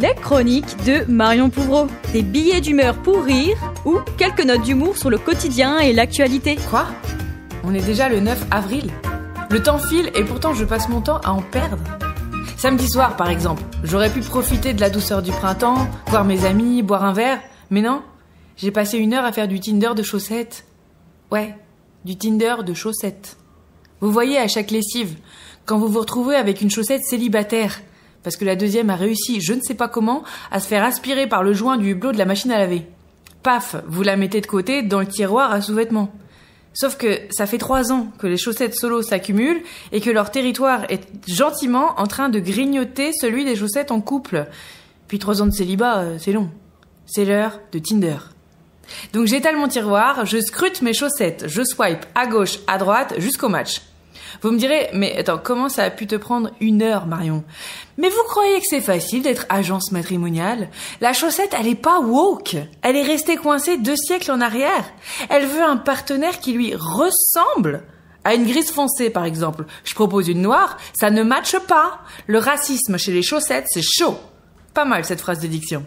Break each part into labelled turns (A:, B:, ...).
A: Les chroniques de Marion Pouvreau. Des billets d'humeur pour rire ou quelques notes d'humour sur le quotidien et l'actualité.
B: Quoi ? On est déjà le 9 avril. Le temps file et pourtant je passe mon temps à en perdre. Samedi soir par exemple, j'aurais pu profiter de la douceur du printemps, voir mes amis, boire un verre. Mais non, j'ai passé 1 heure à faire du Tinder de chaussettes. Ouais, du Tinder de chaussettes. Vous voyez à chaque lessive, quand vous vous retrouvez avec une chaussette célibataire, parce que la deuxième a réussi, je ne sais pas comment, à se faire aspirer par le joint du hublot de la machine à laver. Paf, vous la mettez de côté dans le tiroir à sous-vêtements. Sauf que ça fait 3 ans que les chaussettes solo s'accumulent et que leur territoire est gentiment en train de grignoter celui des chaussettes en couple. Puis 3 ans de célibat, c'est long. C'est l'heure de Tinder. Donc j'étale mon tiroir, je scrute mes chaussettes, je swipe à gauche, à droite, jusqu'au match. Vous me direz, mais attends, comment ça a pu te prendre 1 heure, Marion ? Mais vous croyez que c'est facile d'être agence matrimoniale ? La chaussette, elle est pas woke. Elle est restée coincée 2 siècles en arrière. Elle veut un partenaire qui lui ressemble à une grise foncée, par exemple. Je propose une noire, ça ne matche pas. Le racisme chez les chaussettes, c'est chaud. Pas mal, cette phrase de diction.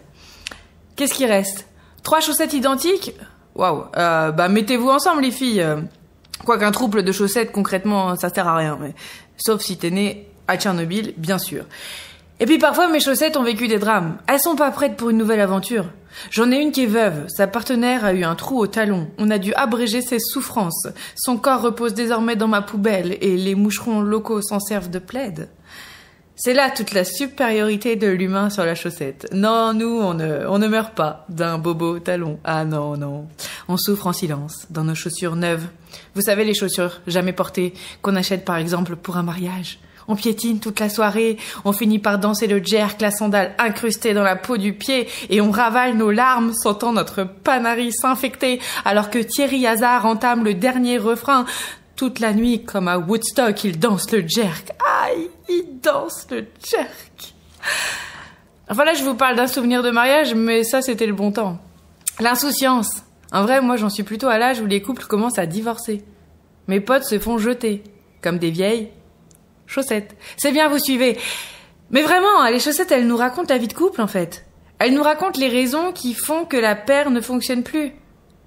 B: Qu'est-ce qui reste ? 3 chaussettes identiques ? Waouh. Mettez-vous ensemble, les filles. Quoiqu'un trouble de chaussettes, concrètement, ça sert à rien. Mais... Sauf si t'es né à Tchernobyl, bien sûr. Et puis parfois, mes chaussettes ont vécu des drames. Elles sont pas prêtes pour une nouvelle aventure. J'en ai une qui est veuve. Sa partenaire a eu un trou au talon. On a dû abréger ses souffrances. Son corps repose désormais dans ma poubelle et les moucherons locaux s'en servent de plaid. C'est là toute la supériorité de l'humain sur la chaussette. Non, nous, on ne meurt pas d'un bobo au talon. Ah non, non. On souffre en silence, dans nos chaussures neuves. Vous savez, les chaussures jamais portées, qu'on achète par exemple pour un mariage. On piétine toute la soirée, on finit par danser le jerk, la sandale incrustée dans la peau du pied, et on ravale nos larmes, sentant notre panaris s'infecter, alors que Thierry Hazard entame le dernier refrain. Toute la nuit, comme à Woodstock, il danse le jerk. Aïe, il danse le jerk. Enfin là, je vous parle d'un souvenir de mariage, mais ça, c'était le bon temps. L'insouciance. En vrai, moi, j'en suis plutôt à l'âge où les couples commencent à divorcer. Mes potes se font jeter, comme des vieilles chaussettes. C'est bien, vous suivez. Mais vraiment, les chaussettes, elles nous racontent la vie de couple, en fait. Elles nous racontent les raisons qui font que la paire ne fonctionne plus.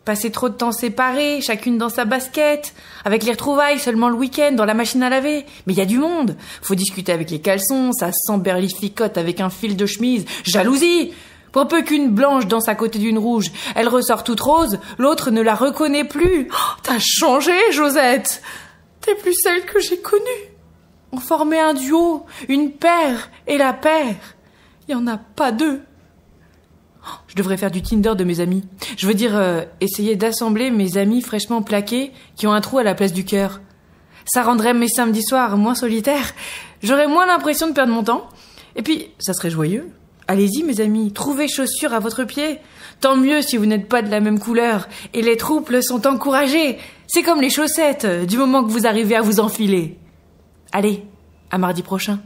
B: Passer trop de temps séparés, chacune dans sa basket, avec les retrouvailles seulement le week-end dans la machine à laver. Mais il y a du monde. Faut discuter avec les caleçons, ça s'emberlificote avec un fil de chemise. Jalousie! Pour peu qu'une blanche danse à côté d'une rouge, elle ressort toute rose, l'autre ne la reconnaît plus. Oh, t'as changé, Josette! T'es plus celle que j'ai connue. On formait un duo, une paire, et la paire, il y en a pas 2. Je devrais faire du Tinder de mes amis. Je veux dire, essayer d'assembler mes amis fraîchement plaqués qui ont un trou à la place du cœur. Ça rendrait mes samedis soirs moins solitaires. J'aurais moins l'impression de perdre mon temps. Et puis, ça serait joyeux. Allez-y, mes amis, trouvez chaussures à votre pied. Tant mieux si vous n'êtes pas de la même couleur. Et les trouples sont encouragés. C'est comme les chaussettes, du moment que vous arrivez à vous enfiler. Allez, à mardi prochain.